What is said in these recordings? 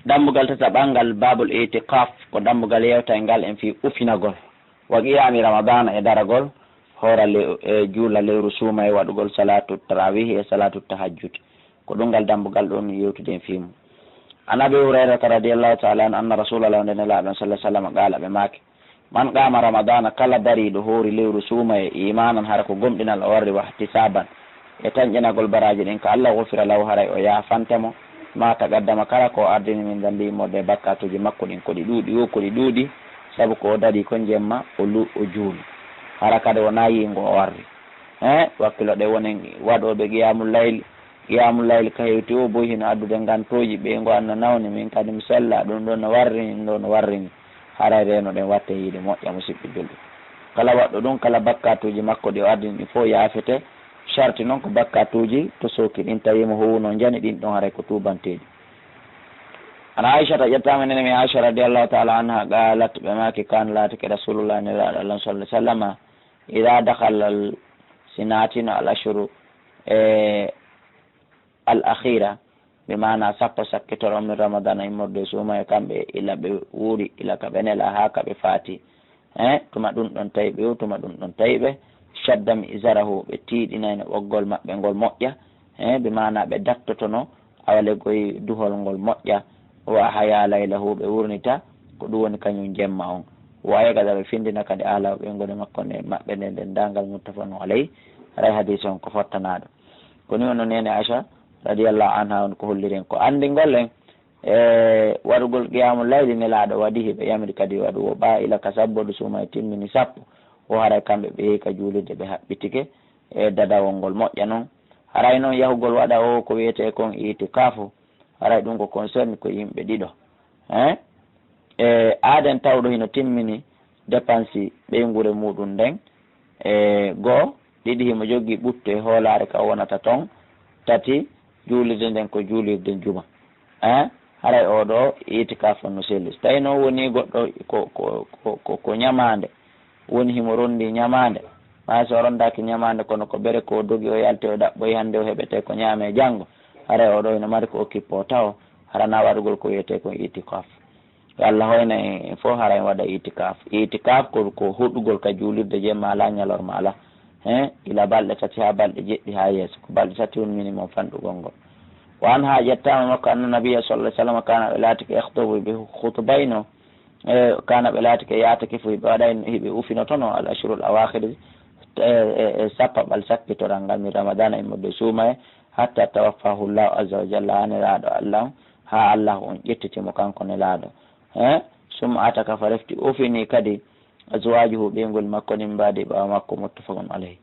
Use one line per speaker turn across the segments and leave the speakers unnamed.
dammugal tataɓangal babul itiqaf ko dammugal yewta ngal en fi ufinagol wa qiyami ramadana e daragol hora juula lewru suuma e waɗugol salatu tarawih e salatu tahajjud ko ɗum ngal dambugal ɗon yewtude en fimu. an abi hurairata radiallahu taala an anna rasulallah nde nelaɗon sallah sallam qala ɓe maake man qama ramadana kala dariɗo hoori lewru suuma e imanan hara ko gomɗinal o warri wahtisaban e tañƴinagol baraji ɗin ko allah gofira law haray o yafantemo ma tagaddama kala ko ardini min dandimode bakkatuji makko ɗin koɗi ɗuuɗi o koɗi ɗuuɗi saabu ko o daɗi ko jemma o juuli hara kadi o nayingo o warri wakkilo ɗe wonen waɗoɓe qiyamul layl ka hewti o boy hino addude gantoji ɓe ngo anno nawni min kadi mi sella ɗum ɗo no warrini ɗo no warrini haray reno ɗen watte yiide moƴƴa musidɓe julɗo kala waɗɗo ɗum kala bakkatuji makko ɗi o ardini ɗi fof yaafete charti noon ko bakkatuji to sooki ɗin tawimo howuno jani ɗin ɗon haray ko tubanteɗi. ana aishata ƴettama nene mi aicha radiallahu taala anha qalat ɓe maki kan laatike rasulullah nelaɗo allah sallah sallama ida dakhala sinatino al ashuru al akhira ɓe mana sappo sakkitoro min ramadana immorde suuma e kamɓe ila ɓe wuuri ila ka ɓe nela ha ka ɓe faati tuma ɗum ɗon tawi ɓe tuma ɗum ɗon tawi ɓe shaddami isarahu ɓe tiiɗinayno ɓoggol maɓɓe ngol moƴƴa ɓe mana ɓe dattotono awale goye duhol ngol moƴƴa wa haya laylahu ɓe wurnita ko ɗum woni kañum jemma on waye gada ɓe findina kadi alaw ɓe ngode makko nde maɓɓe nde nden dangal muttafanu alayhi ray hadise on ko fottanaɗo koni wono nene Aisha radiallahu anha on ko holliren ko andigol en waɗugol qiyamul layli nelaɗo waɗi heɓe yamri kadi waɗugo ɓa ila ka sabboɗo suuma e timmini sappo o haray kamɓe ɓe yehi ka juulirde ɓe haɓɓitike e dadawol ngol moƴƴa noon haray noon yahugol waɗa o ko wiyete kon itikafu haray ɗum ko concerne ko yimɓe ɗiɗo aaden tawɗo hino timmini dépense ɓeygure muɗum nden goho ɗiɗi himo jogui ɓutto e hoolare ka wonata toon tati juulirde nden ko juulirde juma haray oɗo itikafu no selli so tawi noon woni goɗɗo ko ñamande woni himo rondi ñamande ma so rondaki ñamande kono ko bere ko dogi o yalte o ɗaɓɓoyi hande o heɓete ko ñaame janggo haray oɗo ene mari ko occupé o taw harana waɗugol ko wiyete ko itikaf Allah hoyna en fof haray waɗa itikaf ko huɗɗugol ka juulirde jemma ala ñalorma ala ila balɗe tati ha balɗe jeɗɗi ha yeeso ko balɗe tati woni minimum fanɗugol ngol wa an ha ƴettama makko anna nabiyya sallallahu alaihi wasallam kana ɓe laati ko ehtobu ɓe hutubayno kana ɓe laati ko yatake fo ɓe waɗa hiɓe ufinotono al ashurul awakhir sappaɓal sakkitoral ngal mi ramadana immode suuma hatta tawaffahu llahu azza wa jalla ha nelaɗo allah ha allah on ƴettitimo kanko nelaɗo summa ataka fa refti ufini kadi azwajuhu ɓeygol makko nin mbadi ɓawa makko muttafaqun alayhi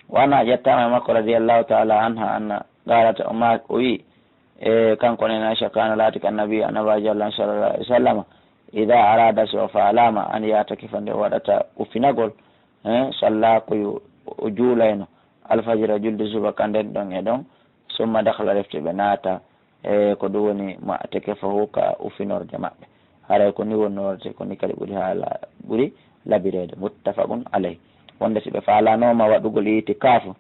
wana ƴettama makko radiallahu taala anha anna qarata o wi kanko nen Aisha kana laati ka nabi annabaji allah sallallahu alaihi wa sallam ida arada so fa alama an yatakifa nde waɗata ufinagol salla ko o juulayno alfajira julde subaka nden ɗon e ɗon summa dahla refte ɓe naata ko ɗum woni ma teke fa huka ufinorde maɓɓe haray ko ni wonnorte ko ni kadi ɓuuri labirede muttafaqun alayhi wonde si ɓe falanoma waɗugol itikafu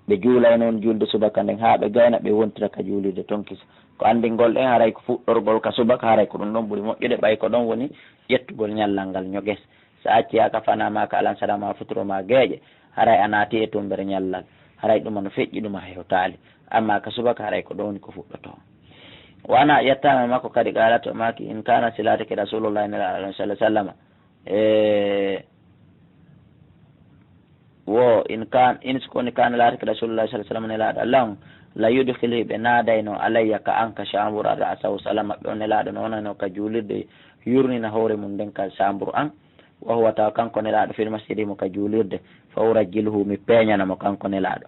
ɓe juulay noon julde subaka nden ha ɓe gayna ɓe wontira ka juulirde tonkisa ko andingol ɗen haray ko fuɗɗorgol ka subaka haray ko ɗum ɗon ɓuuri moƴƴude ɓay ko ɗon woni ƴettugol ñallal ngal ñogues sa acci haka fanamaka alansadama futuroma gueeƴe haray a naati e tumbere ñallal haray ɗuma no feƴƴi ɗuma hewtali amma ka subaka haray ko ɗon woni ko fuɗɗoto wana ƴettama makko kadi qalato maki in kana silatake rasulullahi sallallahu sallam wo in skoni kana latake rasulullahi sallallahu sallam nelaɗo allah la yudkhilhi ɓe naadayno alayya ka an ka chambre ar asahu salama ɓe o nelaɗo no wonano ka juulirde yurnina hoore mum nden ka chambre an wa huwa taw kanko nelaɗo fil masjidi mo ka juulirde fa urajjilhu mi peñanamo kanko nelaɗo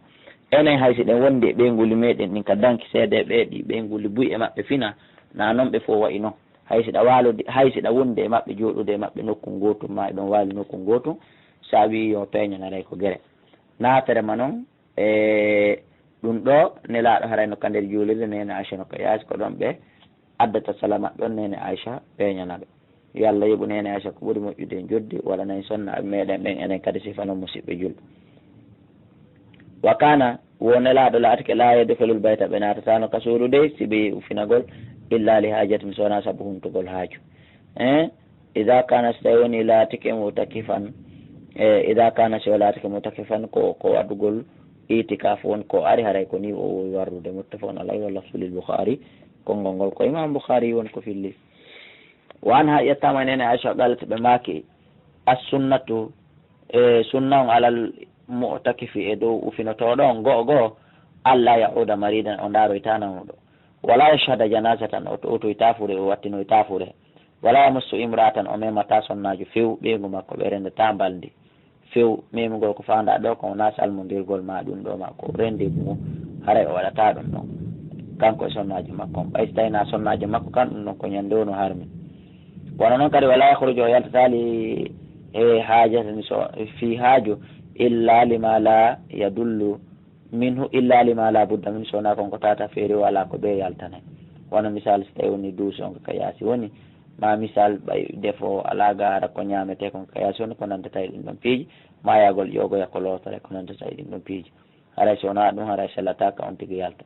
enen haysi ɗen wondi e ɓeyguli meɗen ɗin ka danki seede ɓeeɗi ɓeyguli buy e maɓɓe fina na noon ɓe fof wayi noon haysiɗa walude haysiɗa wonde e maɓɓe jooɗude e maɓɓe nokku gotum ma ɗon waali nokku gotum sa wi yo peñanaray ko guere naatere ma noon ɗum ɗo nelaɗo harayno ka nder juulirde nene Aisha no ko yaasi ko ɗon ɓe addata sala maɓɓe on nene Aisha peñanaɓe yo Allah yoɓu nene Aisha ko ɓuuri moƴƴude en joddi waɗanayi sonna meɗen ɓen enen kadi sifano musidɓe julɓe wa kana wo nelaɗo laatike la yadkhulul bayta ɓe natatano ka suudu dey si ɓe ufinagol illa li hajatin sona sabu huntugol haaju idha kana stayoni laatike mutakifan idha kana si laatike mutakifan ko wadugol itikaf won ko ari haray ko ni o warrude muttafaqun alayhi wa lafzul bukhari ko ngol ko imam bukhari won ko filli wan ha yattama nene aisha qalat be maki as-sunnatu sunnan alal mu'takifi do ufinoto don go alla yauda maridan on daro itana mudo wala yashhada janazatan o itafure o wattino itafure wala yamassu imratan o memata sonnajo few ɓeygu makko ɓe rende tambaldi few memugol ko fanda ɗo ko nas almodirgol ma ɗum ɗo makko rendi mum haray o waɗata ɗum ɗon kanko e sonnajo makko ɓay tawina sonnajo makko kan ɗum ɗon ko ñande wono harmi wono noon kadi wala yahruju o yaltatali hajatani so fi haaju illa lima la yadullu minhu illa lima la budda min sona konko tata feeri wala ko ɓe yaltanay wono misal so tawi woni duusi on ko kayasi woni ma misal ɓay defo ala gaara ko ñamete kon kayasi woni ko nanta tawi ɗum ɗon piiji ma yagol ƴogoya ko lotore ko nanta tawi ɗum ɗon piiji haray sona ɗum haray sellataka on tigui yalta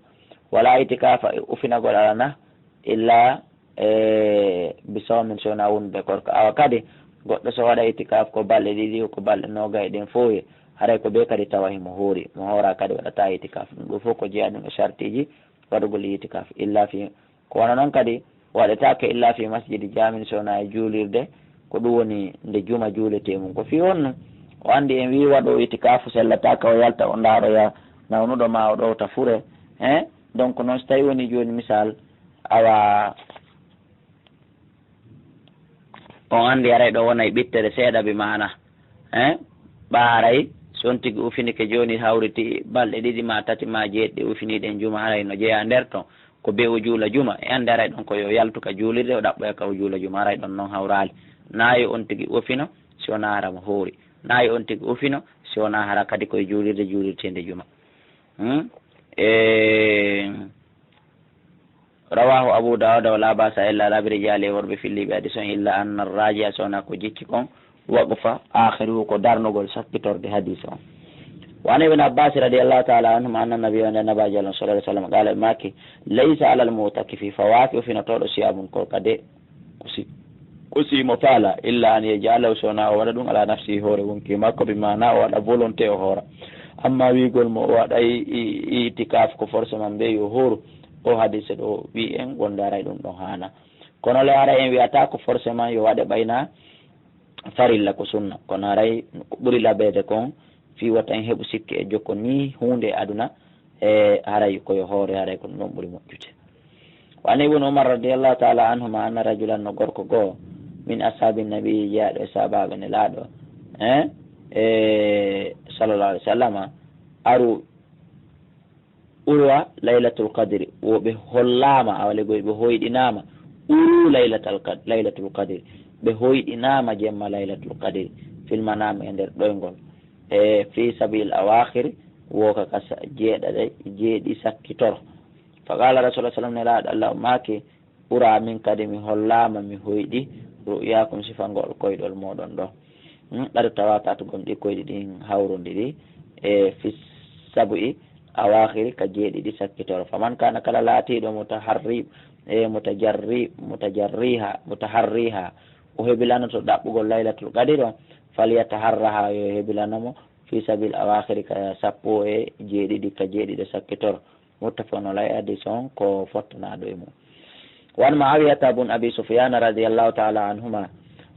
wala itikafa ufinagol alana illa bisawmin sona wonde korko awa kadi goɗɗo so waɗa itikaf ko balɗe ɗiɗi ko balɗe nogay ɗen fooye haray ko ɓe kadi tawa himo hoori mo hoora kadi waɗata itikaf ɗum ɗo fof ko jeeya ɗum e chartiji waɗugol itikaf illa fi ko wona noon kadi waɗetake illa fi masjidi jamin sona e juulirde ko ɗum woni nde juma juulete mum ko fi honno o andi en wi waɗo itikafu sellataka o yalta o daaroya nawnuɗo ma o ɗowta fure donc noon so tawi woni joni misal awa on andi aray ɗo wona e ɓittere seeɗa bi mana ɓaaray son tigui ufinike joni hawriti balɗe ɗiɗi ma tati ma jeeɗɗi ufiniɗen juma haray no jeeya nder ton ko be o juula juma e ande aray ɗon ko yo yaltuka juulirde o ɗaɓɓoya ka o juula juma aray ɗon noon hawrali nayi on tigui ufino si wona hara mo hoori nayi on tigui ufino si wona hara kadi koye juulirde juulirtede juma rawahu abu dawuda wala basa illa labiri jaali worɓe filliɓe adi son illa anna raji a sowna ko jicci kon waqfa akhiru ko darnogol sakkitorde hadise on وعن ابن عباس رضي الله تعالى عنهما أن النبي صلى الله عليه وسلم قال ماكي ليس على المعتكف فواكه في نطور صيام كالقدي كسي مفالا إلا أن يجعله سونا ولد على نفسه هوري ونكي ماكو بمعنى وعلى فولونتي هورا أما ويقول مواد أي اتكاف كفرس من بيو هور o hadise ɗo wi en gondaray ɗum ɗon hana kono le ara en wiyata ko forcément yo waɗe ɓayna farilla ko sunna kono aray ko ɓuuri laɓede kon fi wata en heɓu sikki e jokko ni hunde aduna e haray koye hoore haray ko ɗum ɗon ɓuuri moƴƴude wa ani ibnu umar radiallahu taala anhuma anna rajulan no gorko goo min ashabi nabi jeyaɗo e sabaɓe ne laaɗo sallallah alih w sallam aru urwa laylatul qadri woɓe hollama awale goy ɓe hoyɗinama uru laylatul qadri ɓe hoyɗinama jemma laylatul qadri filmanama e nder ɗoygol e fi sabil awakhir woka ka jeeɗaɗe jeeɗi sakkitoro fa qala rasulullah sallam ne laaɗo allah maki ɓura min kadi mi hollama mi hoyɗi ru'yakum sifangol koyɗol moɗon ɗo ɗaɗo tawata to gonɗi koyɗi ɗin hawrodiɗi e fi sabu'i awakhiri ka jeeɗiɗi sakkitoro faman kana kala laatiɗo mutaharriha o heɓilanoto ɗaɓɓugol laylatul qadri ɗon falyataharraha yo heɓilanamo fi sabil awakhiri ka sappo e jeeɗiɗi ka jeeɗiɗi sakkitoro muttafaqun alayhi hadis on ko fottanaɗo e mum wan muawiyata bun abi sufyan radiallahu taala anhuma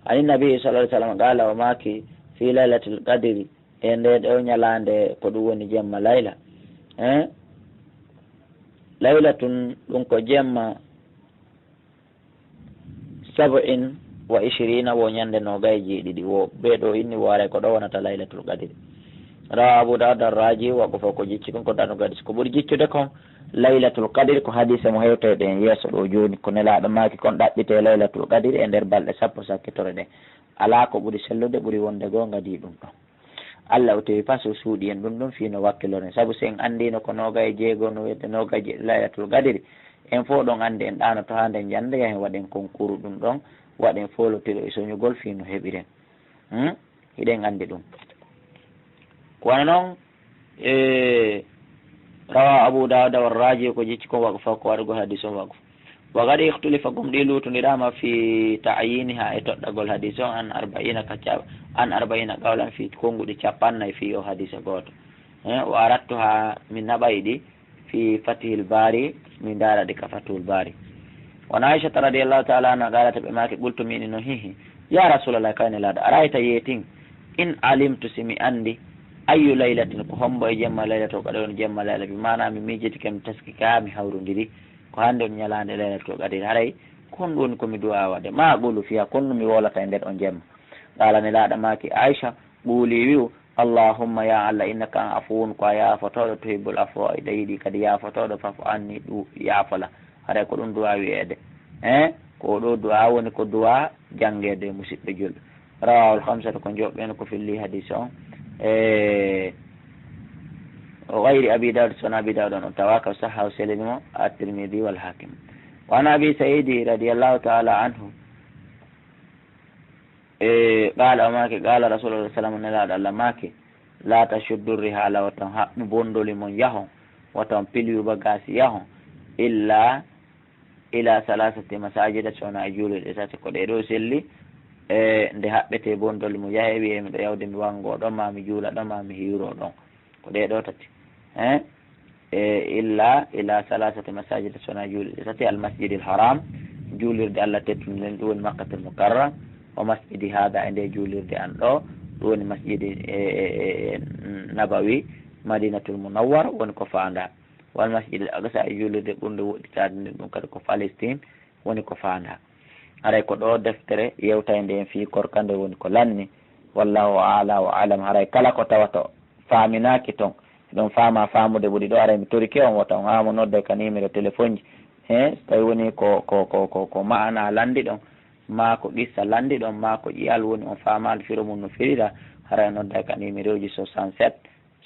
ani nabi sallallahu alaihi wasallam qala o maki fi laylatul qadri e nde ɗo ñalande ko ɗum woni jemma layla laylatun ɗum ko jemma 27 wo ñande nogay jeeɗiɗi wo ɓeɗo inni woore ko ɗo wonata laylatul qadri rawa abu dawud arraji wako fof ko jicci kon ko ɗano gadis ko ɓuuri jiccude kon laylatul qadri ko hadise mo hewtoyɗe en yeeso ɗo joni ko nelaɗo maki kon ɗaɓɓite laylatul qadri e nder balɗe sappo sakkitore ɗe ala ko ɓuuri sellude ɓuuri wonde goo gadi ɗum ɗon Allah o tawi pas o suuɗi en ɗum ɗum fino wakkilore saabu so en andino ko nogay jeego no wiyete nogay laylatul qadri en fof ɗon andi en ɗanoto ha nden jande yahen waɗen concours ɗum ɗon waɗen folotiro e soñugol fino heɓiren hiɗen andi ɗum kono noon rawa abu dawud warraji ko jicci kon wago fof ko waɗugo hadis o wago وقد اختلف قم ديلوت نرام في تعيينها اتدغول حديث عن 40 كتاب عن 40 قولا في كونغو دي تشابان في حديث غوت واردتها من نبايدي في فتح الباري من دار دي كفتح الباري. ونعيشة رضي الله تعالى عنها قالت بماك قلت من نهيه يا رسول الله كان لا أرأيت يتين إن علمت سمي أندي أي ليلة كهم بيجمع ليلة وقدر جمع ليلة بمعنى من ميجت كم تسكي كامي هورون دي كهندم يلان ليلة وقدر هري كن دون كم دعاء وده ما أقول فيها كن مي ولا تندر أن جمع قال نلا دماك عائشة قولي بيو اللهم يا الله إنك عفو يا فتور تحب العفو إيدي كدي يا فتور فاعف عني يا فلا هذا كلون دعاء ويده كودو دعاء ونكو دعاء جانغede musidɓe julɓe rawal khamsatu ko joɓɓen ko filli hadis on غير أبي داود سنة أبي داود وتواك صحة وسلمه الترمذي والحاكم. وعن أبي سعيد رضي الله تعالى عنه قال أماك قال رسول الله صلى الله عليه وسلم لا تشد الرحال وتنحب بوندو لمن يهون وتنبلي بغاس يهون إلا إلى 3 مساجد سونا أجول الإساس كوديرو سلي nde haɓɓete bondol mo yahe wiye miɗo yawde mi wango ɗon ma mi juula ɗon ma mi hiiro ɗon ko ɗe ɗo tati illa ila 3 masajid sona juulirde tati almasjid alharam juulirde Allah tettude ɗum woni makkatul mukarram o masjidi hada e nde juulirde an ɗo ɗum woni masjidi nabawi madinatul munawwar woni ko fanda wal masjid al aqsa e juulirde ɓurde woɗɗitade nden ɗum kadi ko Palestine woni ko fanda. haray ko ɗo deftere yewtayde en fi korkande woni ko lanni wallahu a'la wa alam. haray kala ko tawato faaminaki ton ɗon faama faamude ɓuuri ɗo aray mi torike on wota on hamo nodde ka numéro téléphone ji so tawi woni ko ma'ana landi ɗon ma ko qissa landi ɗon ma ko ƴiyal woni on faamade firo mum no firira haray nodda ka numéro ji 67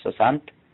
60